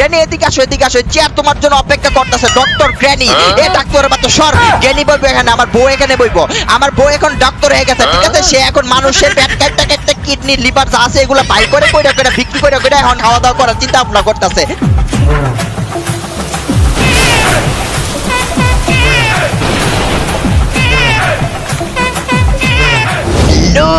Granny এদিকে আসো, এদিকে আসো, চেয়ার তোমার জন্য অপেক্ষা করতেছে। ডক্টর গ্র্যানি, এ ডাক্তারের বাচ্চা সর। গ্র্যানি বলবো এখানে, আমার বউ এখানে বইবো। আমার বউ এখন ডক্টর হয়ে গেছে, ঠিক আছে? সে এখন মানুষের পেট কাটতে কাটতে কিডনি লিভার যা আছে এগুলো বাই করে কইরা কইরা বিক্রি করে কইরা এখন খাওয়া দাওয়া করার চিন্তা ভাবনা করতেছে। Hello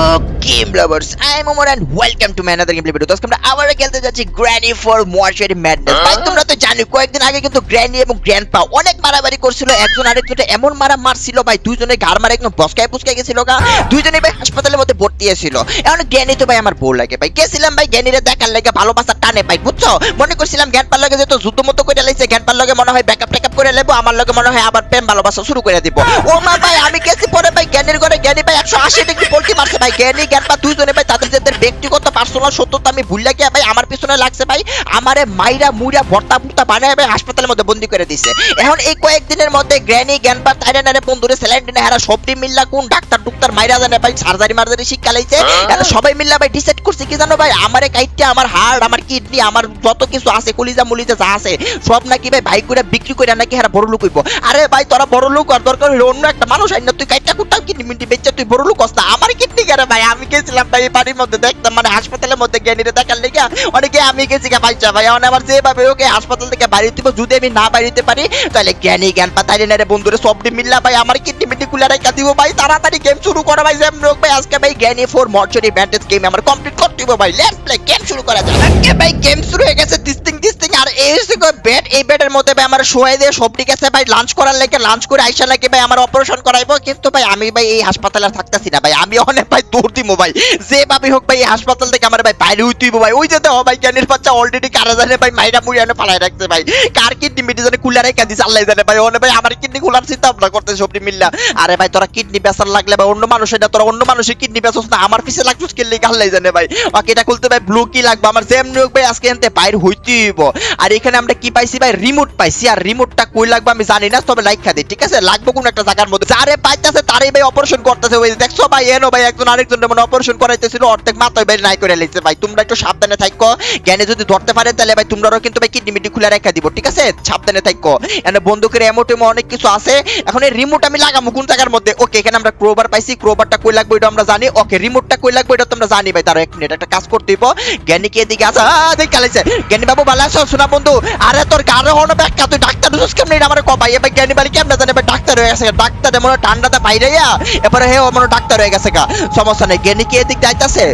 game lovers, I am Omar and welcome to my another gameplay video. আজকে আমরা আবার খেলতে যাচ্ছি Granny for Mortuary Madness। ভাই তোমরা তো জানো কয়েকদিন আগে কিন্তু Granny এবং Grandpa অনেক মারামারি করছিল, একজন আরেকজনকে এমন মারছিল ভাই, দুইজনে ঘাড় মারা একদম বসকায় পুসকায় গেছিল গা, দুইজনে ভাই হাসপাতালের মধ্যে ভর্তি ছিল। এখন Granny তো ভাই আমার বউ লাগে ভাই, গেছিলাম ভাই Granny রে দেখার লাগে, ভালোবাসা টানে ভাই, বুঝছো? মনে করছিলাম Grandpa লাগে যেহেতু যুদ্ধ মতো করে লাইছে, Grandpa লাগে মনে হয় ব্যাকআপ টেকআপ করে নেবো, আমার লাগে মনে হয় আবার প্রেম ভালোবাসা শুরু করে দিব। ও মা ভাই আমি গেছি পরে ভাই Grannyর ঘরে, Granny ভাই 180 ডিগ্রি পলটি মারছে ভাই। Granny Grandpa দুইজনে ভাই তাদের যাদের ব্যক্তিগত পার্সোনাল সত্যতা আমি ভুলে গিয়ে ভাই আমার পিছনে লাগছে ভাই, আমারে মাইরা মুইরা ভর্তা ভর্তা বানায় ভাই হাসপাতালের মধ্যে বন্দি করে দিছে। এখন এই কয়েকদিনের মধ্যে Granny Grandpa তাইরানারে বন্ধুরে স্যালাইন হারা সবটি মিল্লা কোন ডাক্তার ডুক্তার মাইরা জানে ভাই, সার্জারি মার্জারি শিক্ষা লাইছে। এখন সবাই মিল্লা ভাই ডিসাইড করছে কি জানো ভাই, আমারে কাইটটা আমার হার্ট আমার কিডনি আমার যত কিছু আছে কলিজা মুলিজা যা আছে সব নাকি ভাই ভাই করে বিক্রি করে নাকি হারা বড় লোক হইব। আরে ভাই তোরা বড় লোক আর দরকার হলো অন্য একটা মানুষ আইন না, তুই কাইটটা কুটটা কিডনি মিন্টি বেচে তুই বড় লোক হস না, আমার কিডনি করে ভাই। আমি গেছিলাম ভাই বাড়ির মধ্যে দেখতাম মানে হাসপাতালের মধ্যে Grannyরে দেখার লেগে অনেকে আমি গেছি গা ভাইচা ভাই। এখন আমার যেভাবে ওকে হাসপাতাল থেকে বাড়ি দিব, যদি আমি না বাড়িতে পারি তাহলে Granny Grandpa তাইরানারে বন্ধুরে সবটি মিল্লা ভাই আমার কিডনি মিন্টি খুলে রাখা দিব ভাই। তাড়াতাড়ি গেম শুরু করা ভাই, যেমন রোগ ভাই আজকে ভাই Granny for Mortuary Madness game আমার কমপ্লিট করতে দিব ভাই। লেটস প্লে, গেম শুরু করা যাক। ওকে ভাই গেম শুরু হয়ে গেছে, দিস্তিং আর এই হচ্ছে বেড, এই বেডের মধ্যে ভাই আমার শোয়াই দিয়ে সব ঠিক আছে ভাই, লাঞ্চ করার লাগে লাঞ্চ করে আইসা লাগে ভাই আমার অপারেশন করাইবো। কিন্তু ভাই আমি ভাই এই হাসপাতালে আর থাকতেছি না ভাই, আমি অনেক ভাই দৌড় দিব ভাই, যেভাবে হোক ভাই এই হাসপাতাল থেকে আমার ভাই বাইরে হইতে হইব ভাই। ওই যে দেখো ভাই Grannyর বাচ্চা অলরেডি কারা জানে ভাই মাইরা মুইরা পালাই রাখছে ভাই, কার কিডনি মিটি জানে খুলে রেখে দিছে আল্লাহ জানে ভাই। ওনে ভাই আমার কিডনি খোলার চিন্তা ভাবনা করতে সবটি মিল্লা। আরে ভাই তোরা কিডনি বেচার লাগলে ভাই অন্য মানুষের না, তোরা অন্য মানুষের কিডনি বেচছ না, আমার পিছে লাগছিস কিনলে আল্লাহ জানে ভাই। ওকে এটা খুলতে ভাই ব্লু কি লাগবে আমার, যেমনি হোক ভাই আজকে এনতে বাইরে হইতে হইব। আর এখানে আমরা কি পাইছি ভাই, রিমোট পাইছি, আর রিমোটটা কই লাগবে আমি জানি না, তবে লাইক খা দিই ঠিক আছে, লাগবে কোন একটা জায়গার মধ্যে। যারে পাইতাছে তারই ভাই অপারেশন করতেছে। ওই দেখছো ভাই এনো ভাই একজন আরেকজনের মানে অপারেশন করাইতেছিল, অর্ধেক মাথায় ভাই নাই করে লাইছে ভাই। তোমরা একটু সাবধানে থাকো, Granny যদি ধরতে পারে তাহলে ভাই তোমরাও কিন্তু ভাই কিডনি মিটি খুলে রেখে দিব ঠিক আছে, সাবধানে থাকো। এখানে বন্দুকের এমোটেমো অনেক কিছু আছে। এখন এই রিমোট আমি লাগামু কোন জায়গার মধ্যে? ওকে এখানে আমরা ক্রোবার পাইছি, ক্রোবারটা কই লাগবে এটা আমরা জানি। ওকে রিমোটটা কই লাগবে এটা তোমরা জানি ভাই। তার এক মিনিট একটা কাজ করতে দিব। Granny কে এদিকে আসা দেখ কালাইছে। Granny বাবু ভালো আছো শোনা বন্ধু? আরে তোর গারে হনো ব্যাখ্যা, তুই ডাক্তার দুস কেমনে এটা আমারে ক ভাই। ভাই Granny বাড়ি কেমনে জানে ভাই ডাক্তার হয়ে গেছে, ডাক্তার মনে ঠান্ডাতে বাইরে ইয়া এবারে হে মনে ডাক্তার হয়ে গেছে গা, সমস্যা নেই। Granny কি এদিক যাইতাছে?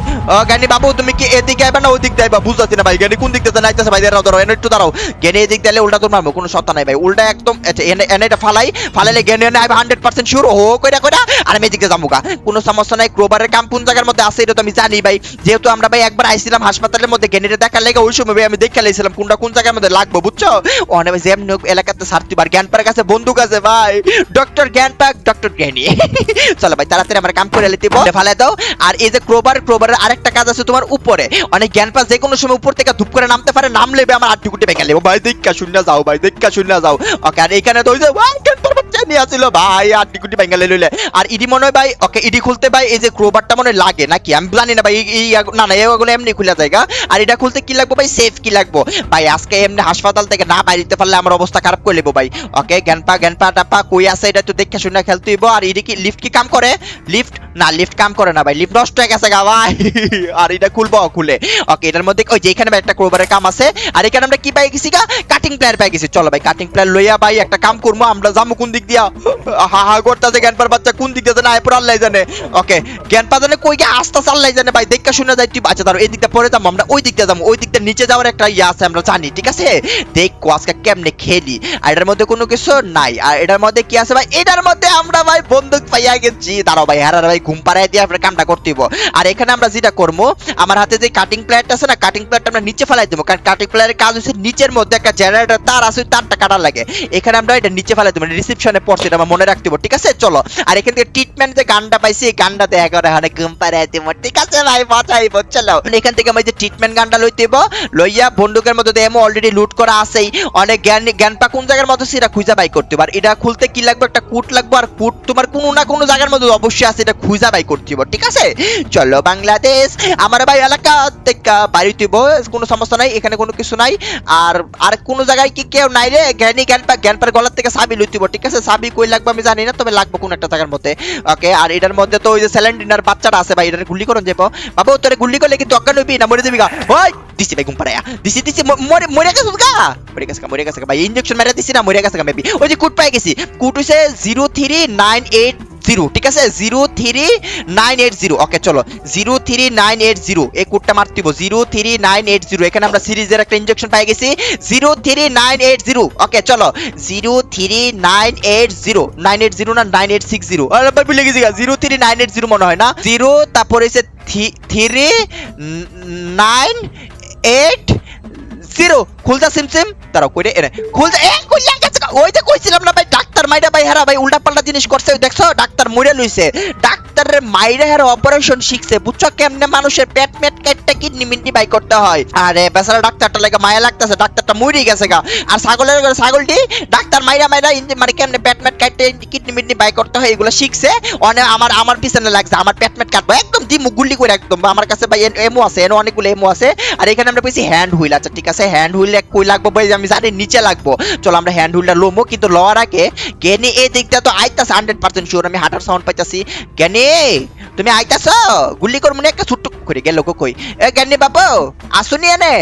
Granny বাবু তুমি কি এদিকে আইবা না ওদিক যাইবা বুঝতাছি না ভাই। Granny কোন দিক দিয়ে যাইতাছে ভাই? দাঁড়াও দাঁড়াও এনে একটু দাঁড়াও। Granny এদিক দিলে উল্টা তোর মারবো, কোনো সত্তা নাই ভাই, উল্টা একদম এনে এটা ফালাইলে Granny এনে আইবা 100% শিওর হো কইরা কইরা। আর আমি এদিকে যাবো গা, কোনো সমস্যা নাই। ক্রোবারের কাম কোন জায়গার মধ্যে আছে এটা তো আমি জানি ভাই, যেহেতু আমরা ভাই একবার আইছিলাম হাসপাতালের মধ্যে Grannyরে দেখার লাগে, ওই সময় ভাই আমি দেখে লাইছিলাম কোনটা কোন জায়গার মধ্যে লাগবে বুঝছো। অনেক ভাই যেমন এলাকাতে সারতি বার Grandpaর কাছে বন্দুক আছে ভাই, ডক্টর Grandpa ডক্টর Granny। চলো ভাই তাড়াতাড়ি আমরা কাম করে লিতে ফালাই দাও। আর এই যে ক্রোবারের আরেকটা কাজ আছে তোমার উপরে, অনেক Grandpa যে কোনো সময় উপর থেকে ধুপ করে নামতে পারে, নাম লেবে আমার আটটি গুটি ভেঙে লেবো ভাই, দেখা শুনে যাও ভাই, দেখা শুনে যাও। ওকে আর এখানে তো ওই যে Grandpaর বাচ্চা নিয়ে আসছিল ভাই আটটি গুটি ভেঙে লইলে। আর ইডি মনে হয় ভাই, ওকে ইডি খুলতে ভাই এই যে ক্রোবারটা মনে লাগে নাকি আমি জানি না ভাই, না না এগুলো এমনি খুলে জায়গা। আর এটা খুলতে কি লাগবে ভাই, সেফ কি লাগবে ভাই। আজকে এমনি হাসপাতাল থেকে না বাইরে পারলে আমার অবস্থা খারাপ করে লেবো ভাই। ওকে Grandpa টাপা কই আছে এটা তো দেখে শুনে খেলতে হইব। আর ইডি কি লিফট কি কাম করে? লিফট না, লিফট কাম করে না ভাই, লিফট নষ্ট হয়ে গেছে গা ভাই। আর এটা খুলবো খুলে। ওকে এটার মধ্যে ওই যে এখানে ভাই একটা ক্রোবারের কাম আছে। আর এখানে আমরা কি পাই গেছি গা, কাটিং প্লেয়ার পাই গেছি। চলো ভাই কাটিং প্লেয়ার লইয়া ভাই একটা কাম করবো, আমরা যাবো কোন দিক দিয়া? হা হা করতেছে Grandpaর বাচ্চা কোন দিক দিয়ে না এরপর আল্লাহ জানে। ওকে Grandpa জানে কই গে আস্তে আল্লাহ জানে ভাই, দেখা শুনে যাই তুই। আচ্ছা ধরো এই দিকটা পরে যাবো, আমরা ওই দিকটা যাবো, ওই দিকটা নিচে যাওয়ার একটা ইয়ে আছে আমরা জানি ঠিক আছে। দেখো আজকে কেমনে খেলি। আর এটার মধ্যে কোনো কিছু নাই। আর এটার মধ্যে কি আছে ভাই, এটার মধ্যে আমরা ভাই বন্দুক পাইয়া গেছি। দাঁড়াও ভাই হারার ভাই ঘুম পাড়ায় দিয়ে আমরা কামটা করতে হইব। আর এখানে আমরা যেটা করবো, আমার হাতে যে কাটিং প্লেয়ারটা আছে না, কাটিং প্লেয়ারটা আমরা নিচে ফেলাই দেবো, কারণ কাটিং প্লেয়ারের কাজ হচ্ছে নিচের মধ্যে একটা জেনারেটর তার আছে, তারটা কাটার লাগে। এখানে আমরা এটা নিচে ফেলাই দেবো, রিসেপশনে পড়ছে, এটা আমার মনে রাখতে হবে, ঠিক আছে? চলো, আর এখান থেকে ট্রিটমেন্ট যে গানটা পাইছি এই গানটাতে একেবারে হানে ঘুম পাড়াই দিব, ঠিক আছে ভাই? বাঁচাইব। চলো, এখান থেকে আমি যে ট্রিটমেন্ট গানটা লইতেব, লইয়া বন্দুকের মধ্যে এমো অলরেডি লুট করা আছেই, অনেক জ্ঞানপা কোন জায়গার মধ্যে সেটা খুঁজা বাই করতে হবে। আর এটা খুলতে কি লাগবে? একটা কুট লাগবে, আর কুট তোমার কোনো না কোনো জায়গার মধ্যে অবশ্যই আছে, এটা খুঁজা বাই করতে হবে, ঠিক আছে? চলো বাংলাদেশ, আমার ভাই এলাকা থেকে বাড়ি দিব, কোনো সমস্যা নাই, এখানে কোনো কিছু নাই। আর আর কোনো জায়গায় কি কেউ নাই রে? জ্ঞানপার গলার থেকে সাবি লইতেব, ঠিক আছে? সাবি কই লাগবে আমি জানি না, তবে লাগবে কোন একটা জায়গার মধ্যে। ওকে, আর এটার মধ্যে তো ওই যে স্যালেন্ডিনার বাচ্চাটা আছে ভাই, এটার গুলি করুন যাবো বাবু, তোরে গুলি করলে কিন্তু অজ্ঞান হইবি না, মরে যাবি গা। ওই দিছি ভাই ঘুম পাড়ায়া, দিছি মরে গেছিস গা, মরে গেছে ভাই, ইনজেকশন মেরে দিছি না, মরে গেছে মেবি। ওই যে কুট পাই গেছি, কুট হইছে 03980, ঠিক আছে? 03980। ওকে চলো, 03980 এই কোডটা মারতিব, 03980। এখানে আমরা সিরিজের একটা ইনজেকশন পাই গেছি, 03980। ওকে চলো, 03980, 980 না 9860, আরে ভাই ভুলে গেছি, 03980 মনে হয় না, 0 তারপরে হচ্ছে 3980। খুলতা সিমসিম তারাও কইরে এনে খুলতা, এ কইলা গেছে। ওই যে কইছিলাম না ভাই, ডাক্তার মাইরা ভাই হারা ভাই উল্টা পাল্টা জিনিস করছে, ওই দেখছো ডাক্তার মইরা লইছে, ডাক্তারের মাইরা হারা অপারেশন শিখছে, বুঝছো? কেমনে মানুষের পেট কাটটা কিডনি মিডনি বাই করতে হয়। আরে বেচারা ডাক্তারটা লাগে মায়া লাগতেছে, ডাক্তারটা মইরে গেছে গা। আর ছাগলটি ডাক্তার মাইরা মানে কেমনে পেট কাটতে কিডনি মিডনি বাই করতে হয় এগুলো শিখছে, অনেক আমার পিছনে লাগছে, আমার পেট কাটবো একদম দিমু গুলি করে একদম। আমার কাছে ভাই এমও আছে, এনে অনেকগুলো এমও আছে। আর এখানে আমরা পেয়েছি হ্যান্ড হুইল, আচ্ছা ঠিক আছে, হ্যান্ড হুইল কই লাগবো ভাই আমি জানি, নিচে লাগবো। চলো আমরা হ্যান্ড হুইলটা লোমো, কিন্তু লওয়ার আগে জ্ঞানী এই দিকটা তো আইতাছে 100% শিওর, আমি হাঁটার সাউন্ড পাইতাছি। জ্ঞানী তুমি আইতাছো? গুলি করবো না একটা ছোট্ট করে গেল কই? এ জ্ঞানী বাবু আসুনি এনে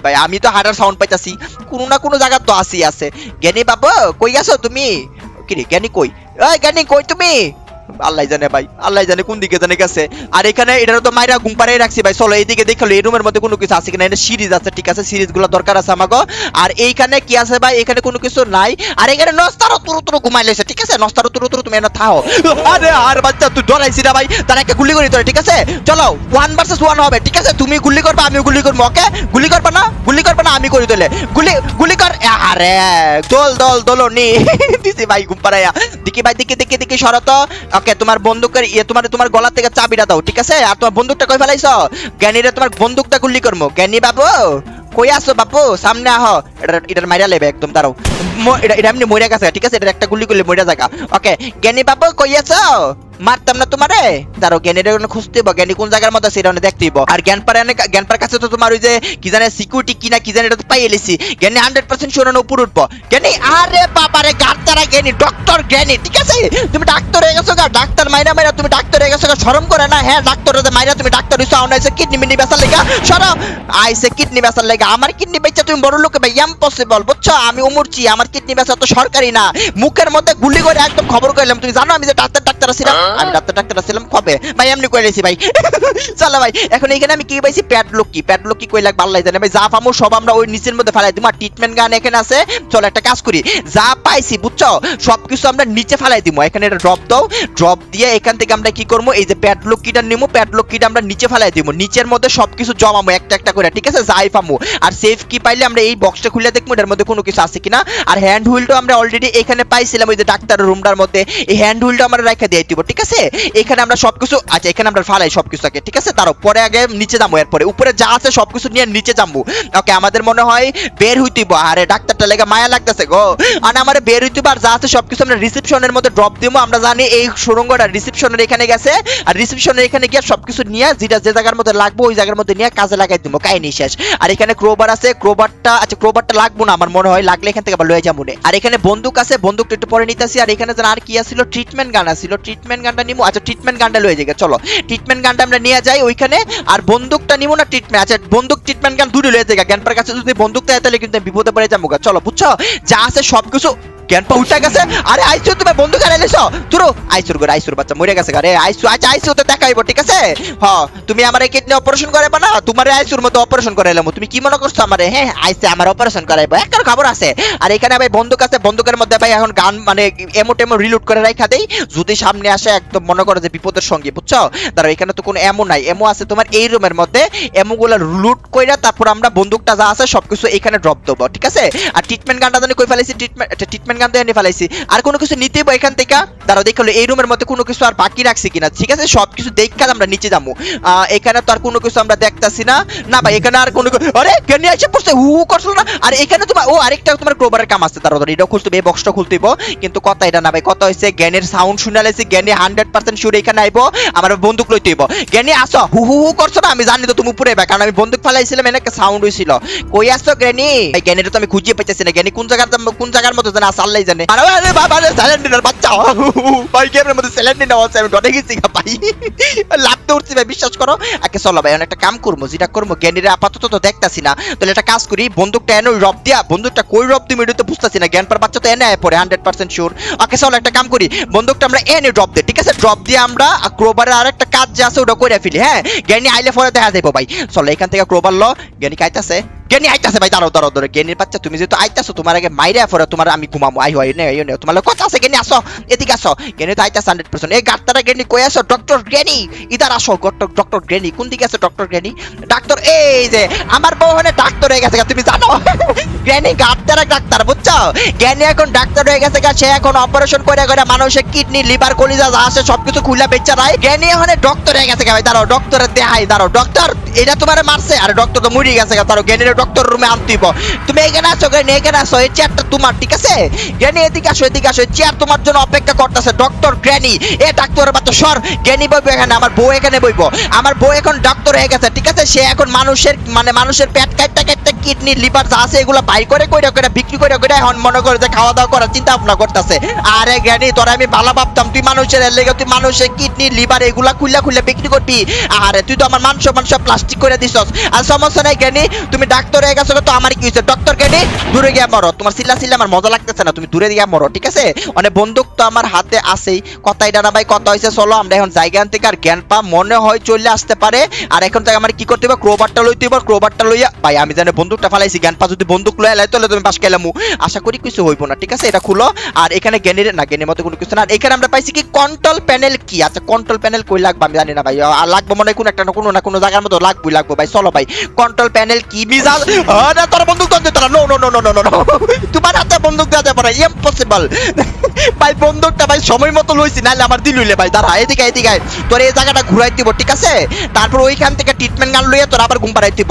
ভাই, আমি তো হাঁটার সাউন্ড পাইতাছি, কোনো না কোনো জায়গা তো আসি আছে। জ্ঞানী বাবু কই গেছো তুমি? কি রে জ্ঞানী কই? ওই জ্ঞানী কই তুমি? আল্লাহ জানে ভাই, আল্লাহ জানে কোন দিকে জানে গেছে। আর এখানে এটা তো মাইরা ঘুম পাড়াই রাখছি ভাই, চলো এইদিকে দেখলো এই রুমের মধ্যে কোনো কিছু আছে কিনা, এটা সিরিজ আছে, ঠিক আছে? সিরিজগুলো দরকার আছে আমাকে। আর এইখানে কি আছে ভাই? এখানে কোনো কিছু নাই। আর এখানে নস্তারও তুরু ঘুমাই লেছে, ঠিক আছে? নস্তারও তুরু তুমি এনে থাও। আরে আর বাচ্চা তুই ডরাইছি না ভাই, তার একটা গুলি করি তোরে, ঠিক আছে? চলো 1 ভার্সেস 1 হবে, ঠিক আছে? তুমি গুলি করবা, আমিও গুলি করবো, ওকে? গুলি করবা না আমি করি তোলে, গুলি কর। আরে দোল নি দিছি ভাই ঘুম পাড়াইয়া। দেখি ভাই, দেখি শরত। ওকে, তোমার বন্দুকের তোমার গলা থেকে চাবিটা দাও, ঠিক আছে? আর তোমার বন্দুকটা কই ফেলাইছো? জ্ঞানীরা তোমার বন্দুকটা গুলি করবো। জ্ঞানী বাবু কই আসো বাবু? সামনে আহ, এটার মাইরা লেবে একদম, দাঁড়াও। এটা এমনি মরে গেছে, ঠিক আছে? এটা একটা গুলি করলে মরে জায়গা। ওকে জ্ঞানী বাবু কই আছো? মারতাম না তোমারে, দাঁড়াও। জ্ঞানীর খুঁজতে হইব, জ্ঞানী কোন জায়গার মধ্যে সেটা দেখতে হইব। আর জ্ঞানপার কাছে তো তোমার ওই যে কি জানে সিকিউরিটি কিনা কি জানে, এটা তো পাই এলিছি। জ্ঞানী 100% শিওর উপর উঠবো। জ্ঞানী আরে বাবারে গাড়তারা জ্ঞানী, ডক্টর জ্ঞানী, ঠিক আছে? তুমি ডাক্তার হয়ে গেছো গা, ডাক্তার মাইরা তুমি ডাক্তার হয়ে গেছো গা, শরম করে না? হ্যাঁ ডাক্তার মাইরা তুমি ডাক্তার হইছো, আউন আইছে কিডনি মিডনি বেচার লেগা, সরো আইছে কিডনি বেচার লেগা। আমার কিডনি বেচা তুমি বড় লোক ভাই, ইম্পসিবল, বুঝছো? আমি উমরছি, আমার কিডনি বেচা তো সরকারি না। মুখের মধ্যে গুলি করে একদম খবর কইলাম। তুমি জানো আমি যে ডাক্তার ছিলাম? আমি ডাক্তার ছিলাম কবে ভাই? এমনি কইলেছি ভাই। চলো ভাই, এখন এখানে আমি কি পাইছি? প্যাডলক কি কই লাগবে আল্লাহ জানে ভাই। যা পামু সব আমরা ওই নিচের মধ্যে ফেলাই দিমু। আর ট্রিটমেন্ট গান এখানে আছে, চলো একটা কাজ করি, যা পাইছি বুঝছো সবকিছু আমরা নিচে ফেলাই দিমু। এখানে এটা ড্রপ দাও, ড্রপ দিয়ে এখান থেকে আমরা কি করবো? এই যে প্যাডলক কিটা নিমু, প্যাডলক কিটা আমরা নিচে ফেলাই দিমু, নিচের মধ্যে সবকিছু জমামু একটা করে, ঠিক আছে? যাই পামু। আর সেফ কি পাইলে আমরা এই বক্সটা খুলে দেখবো এটার মধ্যে কোনো কিছু আছে কিনা। আর হ্যান্ড হুইলটা আমরা অলরেডি এখানে পাইছিলাম ওই যে ডাক্তারের রুমটার মধ্যে, এই হ্যান্ড হুইলটা আমরা রেখে দিয়ে দিব, ঠিক আছে? এখানে আমরা সবকিছু, আচ্ছা এখানে আমরা ফালাই সবকিছু আগে, ঠিক আছে? তারও পরে আগে নিচে যাবো, এরপরে উপরে যা আছে সবকিছু নিয়ে নিচে যাবো। ওকে, আমাদের মনে হয় বের হইতেইব। আরে ডাক্তারটা লেগে মায়া লাগতেছে গো, আর আমার বের হইতেইব। আর যা আছে সবকিছু আমরা রিসেপশনের মধ্যে ড্রপ দিবো। আমরা জানি এই সুড়ঙ্গটা রিসেপশনের এখানে গেছে, আর রিসেপশনের এখানে গিয়ে সবকিছু নিয়ে যেটা যে জায়গার মধ্যে লাগবে ওই জায়গার মধ্যে নিয়ে কাজে লাগাই দিব, কাহিনী শেষ। আর এখানে ক্রোবার আছে, ক্রোবারটা লাগবো না আমার মনে হয়, লাগলে এখান থেকে আবার লয়ে যাবো। আর এখানে বন্দুক আছে, বন্দুকটা একটু পরে নিতেছি। আর এখানে আর কি আছিল? ট্রিটমেন্ট গান আছিল, ট্রিটমেন্ট গানটা নিবো। আচ্ছা ট্রিটমেন্ট গানটা লয়ে যাই, চলো ট্রিটমেন্ট গানটা আমরা নিয়ে যাই ওইখানে। আর বন্দুকটা নিবো না ট্রিটমেন্ট? আচ্ছা বন্দুক ট্রিটমেন্ট গান দুটো লয়ে যাই। জ্ঞানপার কাছে যদি বন্দুকটা তাহলে কিন্তু বিপদে পড়ে যাবো, চলো বুঝছো? যা আছে সবকিছু জ্ঞানপা উঠা গেছে। আরে আইসু তুমি বন্ধু কারে এলেছো? তুরো আইসুর বাচ্চা মরে গেছে। আরে আইসু, আচ্ছা আইসুতে দেখাইবো, ঠিক আছে? হ্যাঁ তুমি আমার এই কিডনি অপারেশন করাইবা না? তোমার আইসুর মতো অপারেশন করাইলাম, তুমি কি মনে করছো আমারে? হ্যাঁ আইসে আমার অপারেশন করাইবো, একটা খবর আছে। আর এখানে ভাই বন্দুক আছে, বন্দুকের মধ্যে ভাই এখন গান মানে এমো রিলোড করে রাখা দেই, যদি সামনে আসে একদম মনে করো যে বিপদের সঙ্গে, বুঝছো? দাঁড়াও এখানে তো কোনো এমো নাই, এমো আছে তোমার এই রুমের মধ্যে। এমোগুলো লুট কইরা তারপর আমরা বন্দুকটা যা আছে সবকিছু এখানে ড্রপ দেবো, ঠিক আছে? আর ট্রিটমেন্ট গানটা জানি কই ফেলেছি? ট্রিটমেন্ট ট্রিটমেন্ট গান তো এনে ফেলাইছি, আর কোনো কিছু নিতে এখান থেকে দাঁড়াও দেখলো এই রুমের মধ্যে কোনো কিছু আর বাকি রাখছি কিনা, ঠিক আছে সবকিছু দেখা আমরা নিচে যাবো। এখানে তো আর কোনো কিছু আমরা দেখতাছি না, না ভাই এখানে আর কোনো, আরে জ্ঞানী এসে পড়ছে হু হু করছিল না, আর এখানে তোমার ও আরেকটা তোমার ক্রোবারের কাম আছে, দাঁড়াও এটা খুলতে হবে, এই বক্সটা খুলতে হবে, কিন্তু কথা এটা না ভাই, কথা হইছে জ্ঞানের সাউন্ড শুনে লাইছি, জ্ঞানী 100% শিওর এখানে আইবো, আমার বন্দুক লইতে হইব। জ্ঞানী আসো, হু হু হু করছো না, আমি জানি তো তুমি উপরে কারণ আমি বন্দুক ফালাইছিলাম, এনে একটা সাউন্ড হইছিল। কই আসছো জ্ঞানী? এই জ্ঞানীটা তো আমি খুঁজে পাইতেছি না, জ্ঞানী কোন জায়গার মধ্যে জানা আছে আল্লাহই জানে। আরে বাবা রে সাইলেন্ট বাচ্চা ভাই, গেমের মধ্যে সাইলেন্ট না আছে, আমি ডরে গেছি ভাই, লাভতে উঠছি ভাই, বিশ্বাস করো। আগে চলো ভাই একটা কাম করবো, যেটা করবো জ্ঞানীরা আপাতত তো দেখতাছি না, তাহলে একটা কাজ করি, বন্দুকটা এনে রব দিয়া, বন্দুকটা কই রব দিই এটা তো বুঝতেছি না, জ্ঞান পার বাচ্চা তো এনে পড়ে 100% শিওর। ওকে চলো একটা কাম করি, বন্দুকটা আমরা এনে ড্রপ দিই, ঠিক আছে ড্রপ দিয়ে আমরা ক্রোবারের আরেকটা কাজ যে আছে ওটা করে ফেলি, হ্যাঁ জ্ঞানী আইলে পরে দেখা যাবো ভাই। চলো এখান থেকে ক্রোবার ল, জ্ঞানী কাইতাছে, জ্ঞানী আইতাছে ভাই, দাঁড়াও দাঁড়াও ধরে, জ্ঞানীর বাচ্চা তুমি যেহেতু আইতাছো তোমার আগে মাইরে পরে তোমার আমি ঘুমাবো, আই হয় না তোমার কথা আছে, জ্ঞানী আসো এদিকে আসো, জ্ঞানী তো আইতাছে 100%। এই গাড়তারা জ্ঞানী কই আসো, ডক্টর জ্ঞানী ইদার আসো, ডক্টর জ্ঞানী কোন দিকে আছে ডক্টর জ্ঞানী? ডাক্তার এই যে আমার বউ হনে ডাক্তার হয়ে গেছে তুমি জানো, জ্ঞানী গাড়তারা ডাক্তার বুঝছো, জ্ঞানী এখন ডাক্তার হয়ে গেছে, সে এখন অপারেশন করে করে মানুষের কিডনি লিভার কলিজা যা আছে সবকিছু খুলে বেচা রায়, জ্ঞানী এখন ডক্টর হয়ে গেছে ভাই। দাঁড়াও ডক্টরের দেহাই, দাঁড়াও ডক্টর এটা তোমার মারছে, আর ডক্টর তো মরে গেছে, দাঁড়াও জ্ঞানীর ডক্টর রুমে আনতেইব, তুমি এখানে আসো জ্ঞানী, এখানে আসো, এই চেয়ারটা তোমার, ঠিক আছে জ্ঞানী এদিকে আসো, এদিকে আসো, চেয়ার তোমার জন্য অপেক্ষা করতেছে ডক্টর জ্ঞানী। এ ডাক্তারের বাচ্চা সর, জ্ঞানী বইবো এখানে, আমার বউ এখানে বইবো, আমার বউ এখন ডক্টর হয়ে গেছে, ঠিক আছে সে এখন মানুষের পেট কাটতে কাটতে কিডনি লিভার যা আছে এগুলো বাই করে বিক্রি করে এখন মনে করে যে খাওয়া দাওয়া করার চিন্তা ভাবনা করতেছে। আরে জ্ঞানী তোরা আমি ভালো ভাবতাম তুই মানুষের লেগে তুই মানুষের কিডনি লিভার এগুলা খুলে বিক্রি করবি, আরে তুই তো আমার মানুষ প্লাস্টিক করে দিছস। আর সমস্যা নাই জ্ঞানী, তুমি ডাক্তার হয়ে গেছো তো আমার কি হয়েছে, ডক্টর জ্ঞানী দূরে গিয়ে মরো, তোমার চিল্লা আমার মজা লাগতেছে না, তুমি দূরে গিয়ে মরো, ঠিক আছে মানে বন্দুক তো আমার হাতে আছেই, কথা এটা না ভাই, কথা হয়েছে চলো আমরা এখন জায়গা থেকে, আর জ্ঞান পা মনে হয় চলে আসতে পারে, আর এখন থেকে আমার কি করতে হবে, ক্রোবারটা লইতে হবে, ক্রোবারটা লইয়া ভাই আমি জানি বন্দুকটা ফালাইছি, জ্ঞান পা যদি বন্দুক লইয়া লাই তাহলে তুমি বাস খেলামু, আশা করি কিছু হইব না, ঠিক আছে এটা খুলো। আর এখানে জ্ঞানের না, জ্ঞানের মতো কোনো কিছু না, আর এখানে আমরা পাইছি কি কন্ট্রোল প্যানেল কি, আচ্ছা কন্ট্রোল প্যানেল কই লাগবে আমি জানি না ভাই, আর লাগবে মনে হয় কোনো একটা কোনো জায়গার মতো লাগবে ভাই, চলো ভাই কন্ট্রোল প্যানেল কি মিজাজ, আরে তোর বন্দুক দে তোরা, no no no no no no তোমার হাতে বন্দুক দেওয়া যাবে না, ইম্পসিবল ভাই, বন্দুকটা ভাই সময় মতো লইছি নাহলে আমার দিল হইলে ভাই, দাঁড়া এদিকে তোর এই জায়গাটা ঘুরাই দিব, ঠিক আছে তারপর ওইখান থেকে ট্রিটমেন্ট গান লইয়া তোরা আবার ঘুম পাড়াই দিব।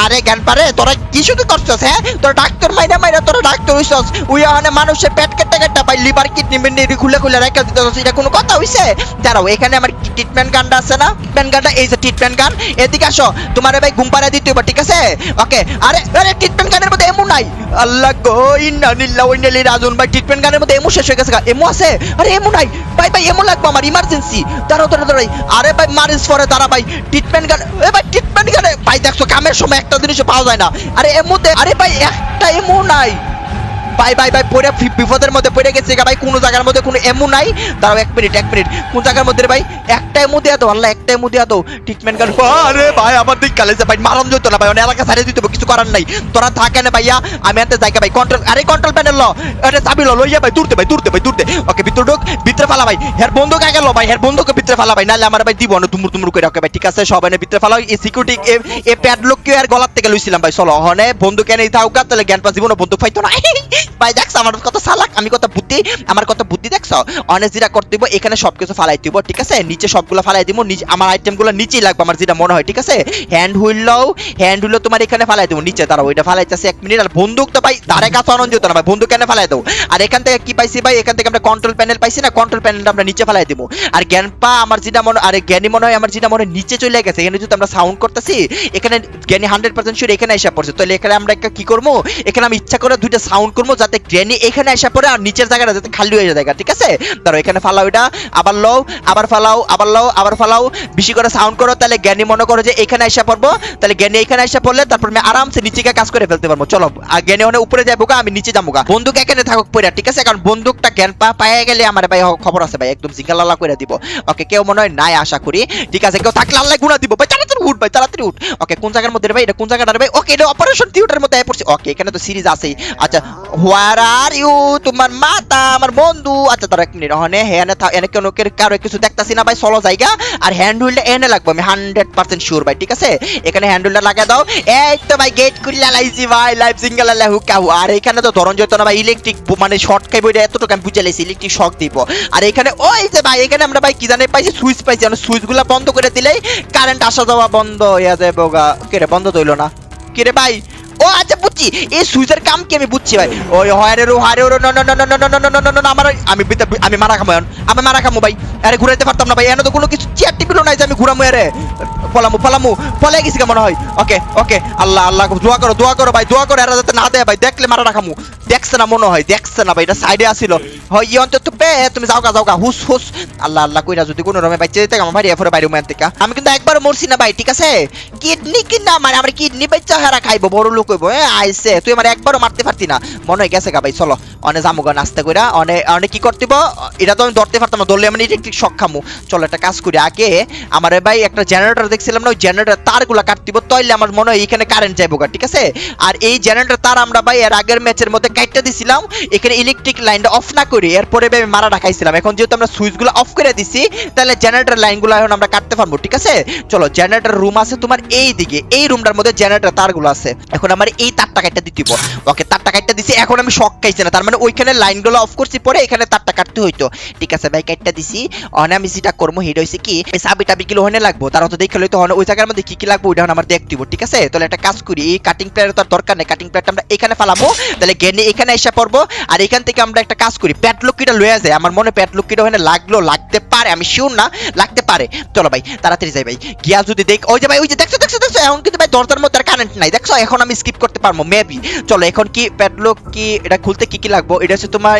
আরে জ্ঞান পারে তোরা কি শুধু করছস, হ্যাঁ তোরা ডাক্তার মাইরা তোরা ডাক্তার হইছস, ওই মানে মানুষের পেট কেটে ভাই লিভার কিডনি মিডনি খুলে রেখে দিতেছস, এটা কোনো কথা হইছে? দাঁড়াও এখানে আমার ট্রিটমেন্ট গানটা আছে না, ট্রিটমেন্ট গানটা এই যে ট্রিটমেন্ট গান, এদিকে আসো তোমারে ভাই ঘুম পাড়াই দিতে হবে, ঠিক আছে ওকে। আরে ট্রিটমেন্ট গানের মধ্যে এমন নাই, আল্লাহ গো ইন্না লিল্লাহি ওয়া ইন্না ইলাইহি রাজিউন, ভাই ট্রিটমেন্ট গানের মধ্যে এমন শেষ হয়ে গেছে, এমো আছে, আরে এমন নাই ভাই, এমন লাগবে আমার ইমার্জেন্সি, দাঁড়াও আরে ভাই মারিস পরে দাঁড়া ভাই ট্রিটমেন্ট গান, এ ভাই ট্রিটমেন্ট গানে ভাই দেখছো কামের সময় একটা জিনিস পাওয়া যায় না, আরে এমোতে আরে ভাই একটা এমো নাই ভাই পড়ে বিপদের মধ্যে পড়ে গেছে ভাই, কোনো জায়গার মধ্যে কোনো এমো নাই, দাঁড়াও এক মিনিট কোন জায়গার মধ্যে ভাই একটা এমো দিয়া দাও, আল্লাহ একটা এমো দিয়া দাও ট্রিটমেন্ট গান, আরে ভাই আমার দিক কালে ভাই মারণ যেত না ভাই, অনেক এলাকা ছাড়িয়ে দিতে কিছু করার নাই, তোরা থাকে না ভাইয়া আমি এতে জায়গা ভাই কন্ট্রোল, আরে কন্ট্রোল প্যানেল ল, এটা চাবি লইয়া ভাই দূরতে ওকে ভিতর ঢোক, ভিতরে ফালা ভাই, হের বন্ধু কে গেল ভাই, হের বন্ধুকে ভিতরে ফালা ভাই, নাহলে আমার ভাই দিব না তুমুর করে, ওকে ভাই ঠিক আছে সবাই ভিতরে ফালা, এই সিকিউরিটি এ প্যাডলক কে আর গলার থেকে লইছিলাম ভাই, চলো হনে বন্ধু কেন থাকুক তাহলে জ্ঞান পা জীবনে বন্ধু পাইতো না ভাই, দেখছো আমার কত চালাক, আমি কত বুদ্ধি, আমার কত বুদ্ধি দেখছো, অনেক যেটা করতে দিব এখানে সবকিছু ফালাই দিব, ঠিক আছে নিচে সবগুলো ফালাই দিব, আমার আইটেমগুলো নিচেই লাগবে আমার যেটা মনে হয়, ঠিক আছে হ্যান্ড হুইল তোমার এখানে ফালাই দেবো নিচে, দাঁড়াও ওইটা ফালাইতেছে এক মিনিট, আর বন্দুক তো ভাই ধারে কাছে অনন যেত না ভাই, বন্দুক কেন ফালাই দেবো, আর এখান থেকে কি পাইছি ভাই, এখান থেকে আমরা কন্ট্রোল প্যানেল পাইছি না, কন্ট্রোল প্যানেলটা আমরা নিচে ফালাই দেবো, আর জ্ঞানপা আমার যেটা মনে, আরে জ্ঞানী মনে হয় আমার যেটা মনে নিচে চলে গেছে, এখানে যদি আমরা সাউন্ড করতেছি এখানে জ্ঞানী 100% শিওর এখানে এসে পড়ছে, তাহলে এখানে আমরা একটা কি করবো, এখানে আমি ইচ্ছা করে দুইটা সাউন্ড করবো যাতে জ্ঞানী এখানে এসে পড়ে আর নিচের জায়গাটা যাতে খালি হয়ে যায়, ঠিক আছে ধরো এখানে ফালাও, এটা আবার লও আবার ফালাও আবার লও আবার ফালাও, বেশি করে সাউন্ড করো, তাহলে জ্ঞানী মনে করো যে এখানে এসে পড়বো, তাহলে জ্ঞানী এখানে এসে পড়লে তারপর আমি আরামসে নিচে গিয়ে কাজ করে ফেলতে পারবো, চলো জ্ঞানী ওখানে উপরে যাবো আমি নিচে যাবো, বন্দুক এখানে থাকুক পড়ে, ঠিক আছে কারণ বন্দুকটা জ্ঞান পায়ে গেলে আমার ভাই খবর আছে ভাই, একদম জিঙ্গালালা করে দিব, ওকে কেউ মনে হয় নাই আশা করি, ঠিক আছে কেউ থাকলে আল্লাহ গুণা দিব ভাই, তাড়াতাড়ি উঠ ভাই তাড়াতাড়ি উঠ, ওকে কোন জায়গার মধ্যে ভাই, এটা কোন জায়গাটা ভাই, ওকে এটা অপারেশন থিয়েটারের মধ্যে পড়ছে, ওকে এখানে তো সিরিজ আছেই, আচ্ছা হোয়ার আর ইউ, তোমার মাতা আমার বন্ধু। আচ্ছা তার 1 মিনিট হনে হ্যাঁ এনে কেন কারো কিছু দেখতাছি না ভাই, চলো জায়গা। আর হ্যান্ড হুইলটা এনে লাগবে, আমি 100% শিওর ভাই, ঠিক আছে। এখানে হ্যান্ড হুইলটা লাগা দাও। এই তো ভাই গেট খুললা লাইছি ভাই, লাইভ সিঙ্গেল আল্লাহু কাহু। আর এখানে তো ধরন যেত না ভাই, ইলেকট্রিক মানে শর্ট খাইবো, এটা এতটুকু আমি বুঝে লাইছি, ইলেকট্রিক শক দিব। আর এখানে ওই যে ভাই এখানে আমরা ভাই কি জানি পাইছি, সুইচ পাইছি। আমরা সুইচগুলো বন্ধ করে দিলেই কারেন্ট আসা যাওয়া বন্ধ হয়ে যাবে গা। কে রে বন্ধ তো হইলো না, কে রে ভাই? ও আচ্ছা বুঝছি, এই সুইচের কাম কি আমি বুঝছি ভাই। ওই হায়রে no no no no no no no no no no no, আমি মারা খামো, আমি মারা খামো ভাই। আরে ঘুরাইতে পারতাম না ভাই, এনে তো কোনো কিছু চেয়ার টিপিলো নাই যে আমি ঘুরামো। আরে ফলে গেছি মনে হয়। ওকে ওকে, আল্লাহ আল্লাহ, দোয়া করো ভাই, দোয়া করো এরা যাতে না দেয় ভাই, দেখলে মারা রাখামু। দেখছে না মনে হয়, দেখছে না ভাই, এটা সাইডে আসিল হয় ই অন্তত পে। তুমি যাওগা হুস হুস, আল্লাহ আল্লাহ কইরা যদি কোনো রমে বাচ্চা দিতে আমার ভাই এরপরে বাইরে মান থেকে। আমি কিন্তু একবার মরছি না ভাই, ঠিক আছে। কিডনি কিনা মানে আমার কিডনি বাচ্চা হেরা খাইবো, বড় লোক হইবো। আইছে তুই আমার একবারও মারতে পারতি না, মনে হয় গেছে গা ভাই। চলো অনে জামুগা নাস্তা কইরা, অনেক কি করতে এটা তো আমি ধরতে পারতাম না, ধরলে আমি ইলেকট্রিক শক খামু। চলো একটা কাজ করি, আগে আমার ভাই একটা জেনারেটর দেখছিলাম না, ওই জেনারেটর তারগুলা কাটতিব, তাইলে আমার মনে হয় এখানে কারেন্ট যাইবো গা, ঠিক আছে। আর এই জেনারেটর তার আমরা ভাই এর আগের ম্যাচের মধ্যে কাটটা দিছিলাম, এখানে ইলেকট্রিক লাইনটা অফ না করি, এরপরে আমি মারা রাখাইছিলাম। এখন যেহেতু আমরা সুইচগুলো অফ করে দিছি, তাহলে জেনারেটর লাইনগুলো এখন আমরা কাটতে পারবো, ঠিক আছে। চলো জেনারেটর রুম আছে তোমার এই দিকে, এই রুমটার মধ্যে জেনারেটর তারগুলো আছে। এখন আমার এই তারটা কাটটা দিতে দিব। ওকে তারটা কাটটা দিছি, এখন আমি শক খাইছি না, তার মানে ওইখানে লাইনগুলো অফ করছি, পরে এখানে তারটা কাটতে হইতো, ঠিক আছে ভাই। কাটটা দিছি, অনে আমি যেটা করবো হিট হইছে কি, এই সাবি টাবি কিলো হনে লাগবো, তার তো দেখে লইতো ওই জায়গার মধ্যে কি কি লাগবে ওইটা আমার দেখতে দিব, ঠিক আছে। তাহলে একটা কাজ করি, এই কাটিং প্লেয়ার তো দরকার নেই, কাটিং প্লেয়ারটা আমরা এখানে ফালাবো, তাহলে গেনে এখানে এসে পড়বো। আর এখান থেকে আমরা একটা কাজ করি, প্যাটলকিটা লয়ে যায়, আমার মনে প্যাটলকিটা ওখানে লাগতে পারে, আমি শিওর না, লাগতে পারে। চলো ভাই তাড়াতাড়ি যাই ভাই, গিয়া যদি দেখ ওই যে ভাই, ওই যে দেখছো এখন কিন্তু ভাই দরজার মধ্যে কারেন্ট নাই, দেখছো। এখন আমি স্কিপ করতে পারবো মেবি। চলো এখন কি প্যাটলক কি এটা খুলতে কি কি লাগবো, এটা হচ্ছে তোমার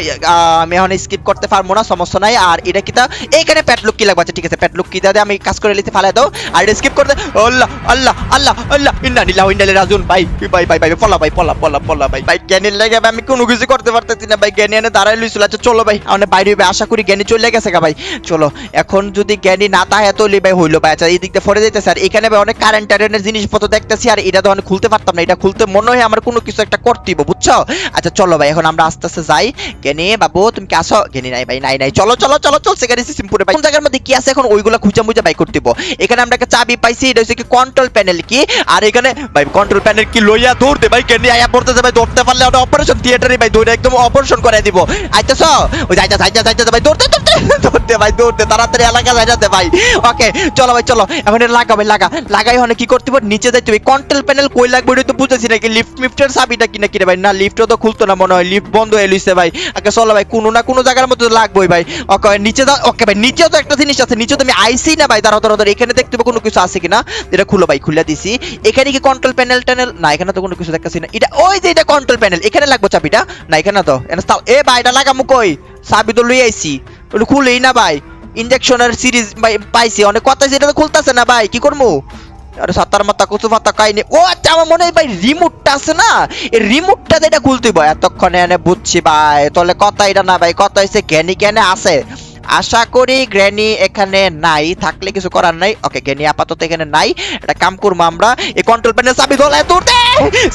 আমি এখন স্কিপ করতে পারবো না, সমস্যা নাই। আর এটা কি তা এইখানে প্যাটলক কি লাগবে, আচ্ছা ঠিক আছে, প্যাটলক কি দাদা আমি কাজ করে লিতে ফালাই দাও। আর এটা স্কিপ করতে, আল্লাহ আল্লাহ আল্লাহ আল্লাহ ইন্না লিল্লাহি ওয়া ইন্না ইলাইহি রাজিউন। ভাই ভাই ভাই ভাই পলা ভাই পলা ভাই ভাই, জ্ঞানের লাগে আমি কোনো কিছু করতে পারতেছি না ভাই, জ্ঞানী এনে দাঁড়াই লইছিল। আচ্ছা চলো ভাই আমরা বাইরে আশা করি জ্ঞানী চলে গেছে গা ভাই। চলো এখন যদি জ্ঞানী না তাহে তো ভাই হইলো ভাই। আচ্ছা এই দিকটা ফরে যাইতেছে, আর এখানে ভাই অনেক কারেন্ট টারেন্টের জিনিসপত্র দেখতেছি, আর এটা তো অনেক খুলতে পারতাম না, এটা খুলতে মনে হয় আমার কোনো কিছু একটা করতেইব, বুঝছো। আচ্ছা চলো ভাই এখন আমরা আস্তে আস্তে যাই। জ্ঞানী বাবু তুমি কি আসো? জ্ঞানী নাই ভাই, নাই চলো চলো চলো চলছে গাড়ি সিম্পুরে ভাই। কোন জায়গার মধ্যে কি আছে এখন ওইগুলা খুঁজা মুজা বাই করতেইব। এখানে আমরা একটা চাবি পাইছি, এটা হচ্ছে কি কন্ট্রোল প্যানেল কি। আর এখানে ভাই কন্ট্রোল প্যানেল কি লইয়া দৌড়তে ভাই, জ্ঞানী আয়া পড়তেছে ভাই, ধরতে পারলে ওটা অপারেশন থিয়েটারে ভাই দৌড়ে একদম অপারেশন করে দিব। আইতাছো ওই যাইতা ভাই, দৌড়তে ভাই, দৌড়তে তাড়াতাড়ি এলাকা যাইতে ভাই। ওকে চলো ভাই চলো, এখন এটা লাগা ভাই, লাগাই হনে কি করতে হবে, নিচে যাইতে হবে। কন্ট্রোল প্যানেল কই লাগবে ওটা তো বুঝতেছি নাকি, লিফটের চাবিটা কিনা কিরে ভাই, না লিফটও তো খুলতো না মনে হয়, লিফট বন্ধ হয়ে লইছে ভাই। ওকে চলো ভাই, কোনো না কোনো জায়গার মধ্যে লাগবেই ভাই। ওকে নিচে দাও। ওকে ভাই নিচেও তো একটা জিনিস আছে, নিচে তো আমি আইসি না ভাই, দাঁড়াও এখানে দেখতে হবে কোনো কিছু আছে কিনা। এটা খুলো ভাই, খুলে দিছি। এখানে কি কন্ট্রোল প্যানেল টানেল না, এখানে তো কোনো কিছু দেখতেছি না। এটা ওই যে এটা কন্ট্রোল প্যানেল, এখানে লাগবে চাবিটা, না এখানে তো এ ভাই এটা লাগামু কই, চাবি তো লই আইছি, ওটা খুলেই না ভাই। ইনজেকশনের সিরিজ ভাই পাইছি অনেক কথা, যেটা তো খুলতেছে না ভাই, কি করবো। আরে সাতার মাথা কুচু মাথা কাইনি। ও আচ্ছা আমার মনে হয় ভাই রিমোটটা আছে না, এই রিমোটটা এটা খুলতে ভাই, এতক্ষণে এনে বুঝছি ভাই। তাহলে কথা এটা না ভাই, কথা হইছে জ্ঞানী কেন আছে। আশা করি গ্র্যানি এখানে নাই, থাকলে কিছু করার নাই। ওকে গ্র্যানি আপাতত এখানে নাই, এটা কাম করবো আমরা। এই কন্ট্রোল প্যানেল চাবি ধরে দৌড়তে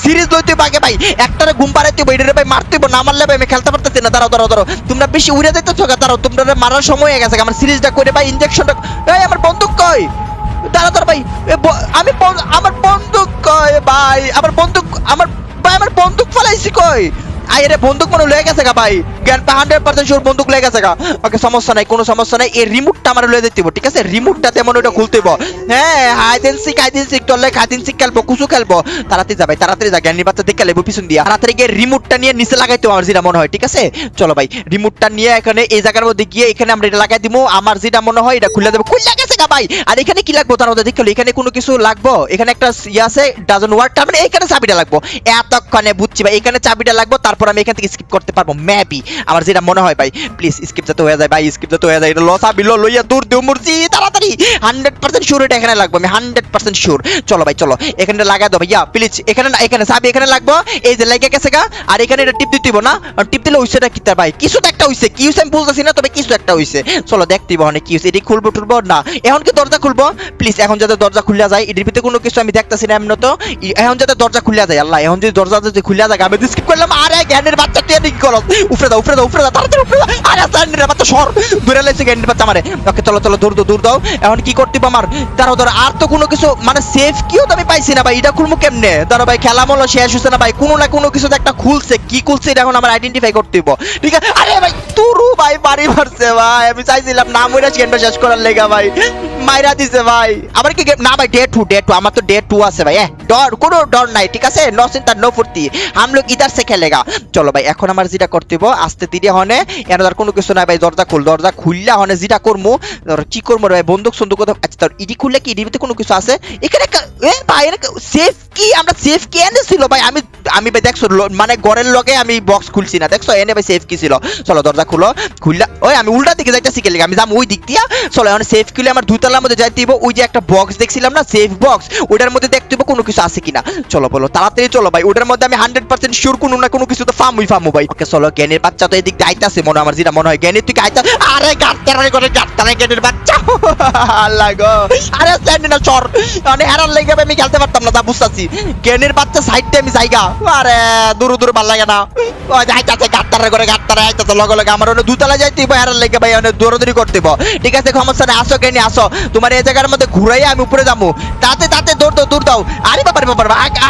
সিরিজ লইতে বাগে ভাই, একটারে ঘুম পাড়াইতে ভাই, এটা ভাই মারতে না মারলে ভাই আমি খেলতে পারতেছি না। দাঁড়াও তোমরা বেশি উড়ে যাইতেছো, দাঁড়াও তোমরা মারার সময় হয়ে গেছে, আমার সিরিজটা করে ভাই, ইনজেকশনটা। এই আমার বন্দুক কই, দাঁড়া ভাই, আমি আমার বন্দুক কই ভাই, আমার বন্দুক আমার বন্দুক ফেলাইছি কই। আরে বন্দুক মনে লয়ে গেছে গা ভাই, জ্ঞান 100% শিওর বন্দুক লয়ে গেছে গা। ওকে সমস্যা নাই, কোনো সমস্যা নাই। এই রিমোটটা আমার লয়ে দিতে হবে, ঠিক আছে। রিমোটটাতে মনে ওটা খুলতে হবে। হ্যাঁ হাইডেন সিক টলে হাইডেন সিক খেলবো, কুসু খেলবো। তাড়াতাড়ি যা ভাই, তাড়াতাড়ি যা, জ্ঞানী বাচ্চা দেখে লেবো পিছন দিয়া। তাড়াতাড়ি গিয়ে রিমোটটা নিয়ে নিচে লাগাইতে আমার যেটা মনে হয়, ঠিক আছে। চলো ভাই রিমোটটা নিয়ে এখানে এই জায়গার মধ্যে গিয়ে এখানে আমরা এটা লাগাই দিব। আমার যেটা মনে হয় এটা খুলে দেবো, খুলে গেছে গা ভাই। আর এখানে কি লাগবো তার মধ্যে দেখলো, এখানে কোনো কিছু লাগবো, এখানে একটা ইয়ে আছে ডাজন ওয়ার্ক, তার মানে এখানে চাবিটা লাগবো। এতক্ষণে বুঝছি ভাই, এখানে চাবিটা লাগবো, তারপর আমি এখান থেকে স্কিপ করতে পারবো মেবি। আমার যেটা মনে হয় ভাই প্লিজ স্কিপ যাতে হয়ে যায় ভাই, স্কিপ যাতে হয়ে যায়। এটা লস আবি লইয়া দূর দেও মুরজি তাড়াতাড়ি 100% শিওর এটা এখানে লাগবে, আমি 100% শিওর। চলো ভাই চলো এখানে লাগা দাও ভাইয়া প্লিজ, এখানে না এখানে সাবি এখানে লাগবো, এই যে লেগে গেছে গা। আর এখানে এটা টিপ দিতে দিব না, টিপ দিলে হইছেটা কি তার ভাই, কিছু তো একটা হইছে, কি হইছে আমি বুঝতেছি না, তবে কিছু একটা হইছে। চলো দেখতে দিব অনেক কি হইছে, এটি খুলবো টুলবো না, এখন কি দরজা খুলবো প্লিজ, এখন যাতে দরজা খুলে যায়, এটির ভিতরে কোনো কিছু আমি দেখতেছি না এমন তো, এখন যাতে দরজা খুলে যায়। আল্লাহ এখন যদি দরজা যদি খুলে যায় আমি স্কিপ করলাম। আরে জ্ঞানের বাচ্চা তুই এদিকে করো, উপরে দাও উপরে দাও উপরে দাও তাড়াতাড়ি উপরে দাও। আরে জ্ঞানের বাচ্চা সর দূরে লাইছে জ্ঞানের বাচ্চা আমারে। ওকে চলো চলো দূর দাও দূর দাও। এখন কি করতে হবে আমার, দাঁড়াও দাঁড়াও, আর তো কোনো কিছু মানে সেফ কিও তো আমি পাইছি না ভাই, এটা খুলবো কেমনে? দাঁড়াও ভাই খেলা মলো শেষ হচ্ছে না ভাই, কোনো না কোনো কিছু তো একটা খুলছে, কি খুলছে এটা এখন আমার আইডেন্টিফাই করতে হবে। ঠিক আছে আরে ভাই তুরু ভাই বাড়ি মারছে ভাই, আমি চাইছিলাম না মইরা গেমটা শেষ করার লেগা ভাই, মাইরা দিছে ভাই। আবার কি না ভাই ডে 2 আমার তো ডে 2 আছে ভাই, ডর কোনো ডর নাই, ঠিক আছে নো চিন্তা নো ফুর্তি, हम लोग इधर से खेलेगा। চলো ভাই এখন আমার যেটা করতে হবে আস্তে ধীরে হনে, এর আর কোনো কিছু নাই ভাই, দরজা খুল, দরজা খুললা হনে যেটা করমু, কি করমু রে ভাই, বন্দুক সন্দুক কথা। আচ্ছা তোর ইডি খুললে কি ইডির ভিতরে কোনো কিছু আছে এখানে এ ভাই সেফ কি, আমরা সেফ কি এনেছিল ভাই, আমি ভাই দেখছো মানে ঘরের লগে আমি বক্স খুলছি না, দেখছো এনে ভাই সেফ কি ছিল। চলো দরজা খুলো, খুললা ওই আমি উল্টা দিকে যাইতেছি কে লাগি, আমি যাম ওই দিক দিয়া। চলো এখন সেফ খুলে আমার দুতলার মধ্যে যাইতে দিব, ওই যে একটা বক্স দেখছিলাম না সেফ বক্স, ওটার মধ্যে দেখতে দিব কোনো কিছু আছে কিনা। চলো বলো তাড়াতাড়ি চলো ভাই, ওটার মধ্যে আমি 100% শিওর কোনো না কোনো কিছু তো ফামুই ভাই। ওকে চলো জ্ঞানের বাচ্চা তো এদিক দিয়ে আইতাছে মনে আমার যেটা মনে হয়, জ্ঞানের তুই আইতা। আরে গাড়তারে করে গাড়তারে জ্ঞানের বাচ্চা আল্লাহ গো, আরে স্যান্ড না চর মানে হেরার লেগে আমি খেলতে পারতাম না, তা বুঝতাছি জ্ঞানের বাচ্চা সাইডে আমি জায়গা, আরে দূর দূর ভাল লাগে না, ওই যাইতাছে গাড়তারে করে গাড়তারে আইতাছে লগে লগে, আমার ওনে দুতলা যাইতে হবে হেরার লেগে ভাই, অনেক দৌড়াদৌড়ি করতে হবে। ঠিক আছে সমস্যা নেই, আসো জ্ঞানী আসো, তোমার এই জায়গার মধ্যে ঘুরাইয়া আমি উপরে যাবো, তাতে তাতে দৌড় দাও দৌড় দাও। আরে বাবার বাবার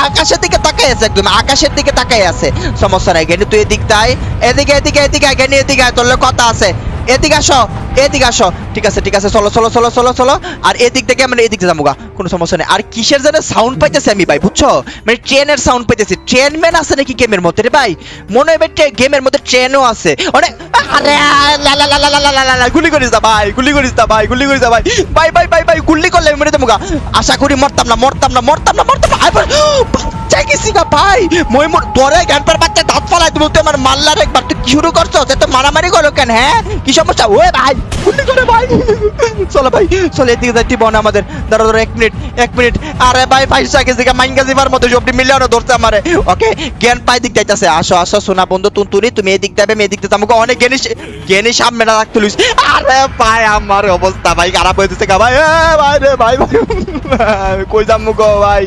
আকাশের দিকে তাকাই আছে, একদম আকাশের দিকে তাকাই আছে, সমস্যা নাই জ্ঞানী তুই এদিক তাই, এদিকে এদিকে এদিকে জ্ঞানী এদিকে তোর কথা আছে, এদিকে আসো এদিকে আসো। ঠিক আছে ঠিক আছে চলো চলো চলো চলো চলো, আর এদিক থেকে মানে এদিকে যাবো গা, কোনো সমস্যা নেই। আর কিসের যেন সাউন্ড পাইতেছি আমি ভাই বুঝছো, মানে ট্রেনের সাউন্ড পাইতেছি, ট্রেন ম্যান আছে নাকি গেমের মধ্যে রে ভাই, মনে হয় গেমের মধ্যে ট্রেনও আছে অনেক। আরে লা লা লা লা লা লা লা গুলি করিস না ভাই, গুলি করিস না ভাই, গুলি করিস না ভাই, ভাই ভাই ভাই ভাই গুলি করলে মেরে দেবো গা, আশা করি মরতাম না মরতাম না মরতাম না মরতাম না। চাইছি না ভাই মই মোর দরে জ্ঞান পার বাচ্চা দাঁত ফালাই তুমি তো আমার মাল্লার একবার তুই শুরু করছো, এত মারামারি করো কেন, হ্যাঁ কি সমস্যা ওই ভাই গুলি করে ভাই। চলো ভাই চলো এদিকে যাইতে বন আমাদের, দাঁড়া দাঁড়া 1 মিনিট 1 মিনিট। আরে ভাই পয়সা গেছে মাইঙ্গা জিবার মতো সবটি মিলে না ধরছে আমারে। ওকে জ্ঞান পাই দিক যাইতাছে, আসো আসো সোনা বন্ধু তুনতুনি, তুমি এদিক যাবে আমি এদিক দিয়ে যাবো, অনেক জ্ঞানী সামনে না রাখতে লইস। আরে ভাই আমার অবস্থা ভাই খারাপ হয়ে যাচ্ছে ভাই, ভাই রে ভাই ভাই কই যামু গো ভাই,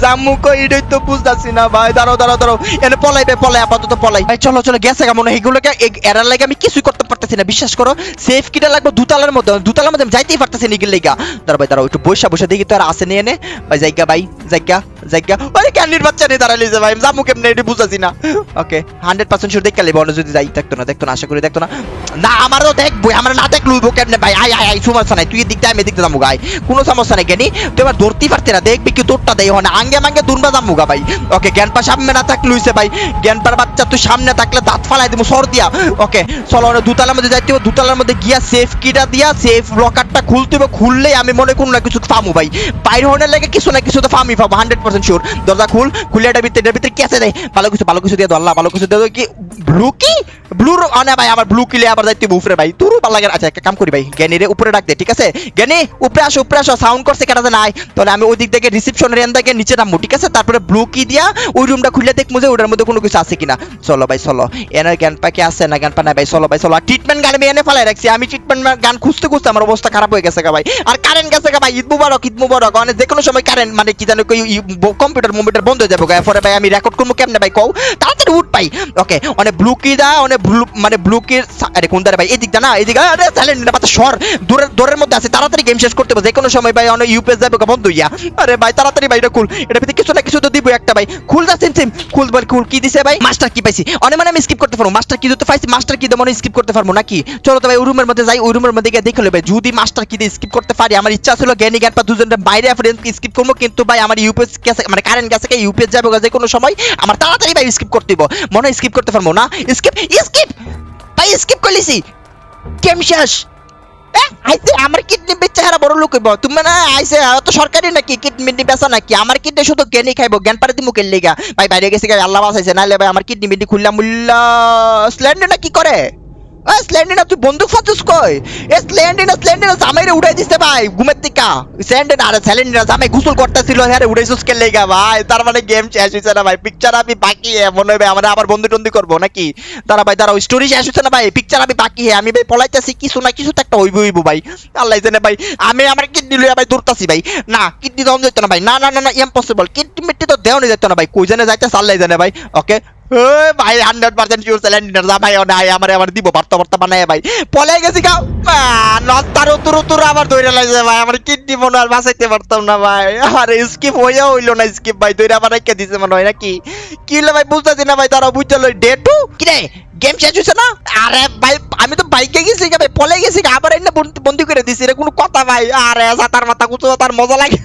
জামু কই এটাই তো বুঝতাছি না ভাই, দাঁড়াও দাঁড়াও দাঁড়াও এনে পলাইবে পলাই আপাতত পলাই ভাই, চলো চলো গেছে কেমন এইগুলোকে এরার লাগে আমি কিছুই করতে পারতেছি না, বিশ্বাস করো সেফ কিটা লাগবে দুতলার মধ্যে, দুতলার মধ্যে আমি যাইতেই পারতেছি না এগুলো লেগা। দাঁড়াও ভাই দাঁড়াও একটু বসে বসে দেখি তো আর আসে নিয়ে এনে ভাই, জায়গা ভাই জায়গা জায়গা, ওই ক্যান্ডির বাচ্চা নিয়ে দাঁড়াইছে ভাই, জামু কেমনে এটা বুঝাছি না। ওকে 100% শিওর দেখতে লিব, অন্য যদি যাই দেখতো না আশা করি দেখতো না, না আমারও দেখবো, আমরা না দেখলু কেমনে ভাই, আয় আয় আয় সমস্যা নাই, তুই দিকটা আমি দেখতে যাবো গাই, কোনো সমস্যা নাই জ্ঞানী তুই এবার ধরতেই পারতে না, দেখবি কি তোরটা দেয় হয় না আঙ্গে মাঙ্গে দুনবা যাবো গা ভাই। ওকে জ্ঞানপা সামনে না থাকলে হইছে ভাই, জ্ঞানপার বাচ্চা তুই সামনে থাকলে দাঁত ফালাই দিব সর দিয়া। ওকে চলো দুতলার মধ্যে যাইতে হবে, দুতলার মধ্যে গিয়া সেফ কিটা দিয়া সেফ লকারটা খুলতে হবে, খুললেই আমি মনে কোনো না কিছু ফামু ভাই, বাইরে হওয়ার লেগে কিছু না কিছু তো ফামি পাবো 100% শিওর। দরজা খুল, খুলে এটা ভিতরে কেসে দেয়, ভালো কিছু দিয়ে দল্লা, ভালো কিছু দিয়ে কি ব্লু কি ব্লু না ভাই, আমার ব্লু কিলে আবার যাইতে উপরে ভাই তুরু ভালো লাগে। আচ্ছা একটা কাম করি ভাই, জ্ঞানীরে উপরে ডাক দে, ঠিক আছে জ্ঞানী উপরে আসো সাউন্ড করছে কেটা নাই, তাহলে আমি ওই দিক থেকে রিসেপশনের এন্ড থেকে নিচে নামবো, ঠিক আছে তারপরে ব্লু কি দিয়া ওই রুমটা খুলে দেখবো যে ওটার মধ্যে কোনো কিছু আছে কিনা। চলো ভাই চলো, এনার জ্ঞানপা কি আছে না জ্ঞানপা নাই ভাই, চলো ভাই চলো। ট্রিটমেন্ট গান আমি এনে ফেলাই রাখছি, আমি ট্রিটমেন্ট গান খুঁজতে আমার অবস্থা খারাপ হয়ে গেছে ভাই, আর কারেন্ট গেছে ভাই, ঈদ মুবারক মানে যে কোনো সময় কারেন্ট মানে কি জানো কম্পিউটার বন্ধ হয়ে যাবে পরে ভাই, আমি রেকর্ড করবো কেমনে ভাই কও, তাড়াতাড়ি উঠ পাই। ওকে অনেক ব্লু কি দা অনেক ব্লু মানে ব্লু কি, আরে কোন দাঁড়ে ভাই এদিক দা না এদিকে, আরে স্যালেন্ড পাতা সর দূরের মধ্যে আছে, তাড়াতাড়ি গেম শেষ করতে হবে, যে কোনো সময় ভাই অনেক ইউপিএস যাবে বন্ধ হইয়া। আরে ভাই তাড়াতাড়ি ভাই এটা খুল, এটা ভিতরে কিছু না কিছু তো দিব একটা ভাই, খুল যা সিম খুল বল খুল, কি দিছে ভাই মাস্টার কি পাইছি অনেক মানে আমি স্কিপ করতে পারবো, মাস্টার কি দিতে পাইছি, মাস্টার কি মনে স্কিপ করতে পারবো নাকি। চলো তো ভাই ওই রুমের মধ্যে যাই, ওই রুমের মধ্যে গিয়ে দেখে নেবে যদি মাস্টার কি দিয়ে স্কিপ করতে পারি, আমার ইচ্ছা ছিল জ্ঞানী জ্ঞানপা দুজনের বাইরে ফ্রেন্ড স্কিপ করবো, কিন্তু ভাই আমার ইউপিএস গেছে মানে কারেন্ট গেছে ইউপিএস যাবে যে কোনো সময়, আমার তাড়াতাড়ি ভাই স্কিপ করতে দিব, মনে হয় স্কিপ করতে পারবো না, স্কিপ ভাই স্কিপ করলিছি গেম শেষ আইতে আমার কিডনি বেচা হারা বড় লোক হইব তুমি না আইছে তো সরকারি নাকি কিডনি বেচা নাকি আমার কিডনি শুধু জ্ঞানী খাইবো জ্ঞান পারে দিমু কেন লিগা ভাই বাইরে গেছে আল্লাহ বাঁচাইছে নাইলে ভাই আমার কিডনি মিডনি খুললাম মুল্লা স্ল্যান্ডার না কি করে স্ল্যান্ডিনা তুই বন্দুক ফাতুস কই স্ল্যান্ডিনা জামাইরে উড়াই দিছে ভাই ঘুমের থেকে স্ল্যান্ডিনা আরে স্ল্যান্ডিনা জামাই গোসল করতেছিল হ্যাঁ উড়াইছস কে লেগা ভাই তার মানে গেম শেষ হইছে না ভাই পিকচার আমি বাকি মনে হবে আমরা আবার বন্ধু টন্ধু করবো নাকি তারা ভাই তারা স্টোরি শেষ হইছে না ভাই পিকচার আমি বাকি আমি ভাই পলাইতাছি কিছু না কিছু তো একটা হইব ভাই আল্লাহ জানে ভাই আমি আমার কিডনি লইয়া ভাই দৌড়তাছি ভাই না কিডনি দাম যাইতো না ভাই না না না না ইম্পসিবল কিডনি মিট্টি তো দেওয়া যাইতো না ভাই কই জানে যাইতে আল্লাহ জানে ভাই ওকে ভাই 100% শিওর স্যালেন্ডার যা ভাই নাই আমার দিব বার্তা বানায় ভাই পলাই গেছি গাও নস্তার উতুর আবার দৌড়ে লাগছে ভাই আমার কিডনি মনে আর বাঁচাইতে পারতাম না ভাই আর স্কিপ হইয়া হইলো না স্কিপ ভাই দৌড়ে আবার রেখে দিছে মনে হয় নাকি কি হলো ভাই বুঝতেছি না ভাই তারা বুঝতে লই ডে টু কি রে গেম শেষ হইছে না আরে ভাই আমি তো বাইকে গেছি ভাই পলাই গেছি আবার এনে বন্দি করে দিছি রে কোনো কথা ভাই আরে সাতার মাথা কুচো তার মজা লাগে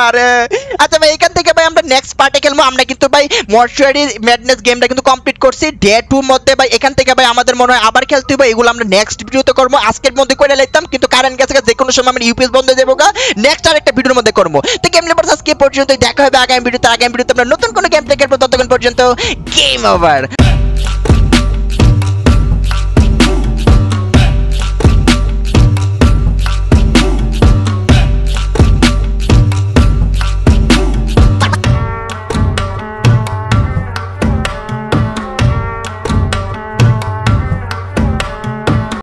আরে আচ্ছা ভাই এখান থেকে ভাই আমরা নেক্সট পার্টে খেলবো আমরা কিন্তু ভাই মর্চুয়ারি ম্যাডনেস গেমটা কিন্তু কমপ্লিট করছি ডে 2 মধ্যে ভাই এখান থেকে ভাই আমাদের মনে হয় আবার খেলতে হবে এগুলো আমরা নেক্সট ভিডিওতে করবো আজকের মধ্যে করে লাইতাম কিন্তু কারেন্ট গেছে যে কোনো সময় আমরা ইউপিএস বন্ধ হয়ে যাবো নেক্সট আরেকটা ভিডিওর মধ্যে করবো তো গেম লেভার্স আজকে পর্যন্ত দেখা হবে আগামী ভিডিওতে আমরা নতুন কোনো গেম প্লে খেলবো ততক্ষণ পর্যন্ত গেম ওভার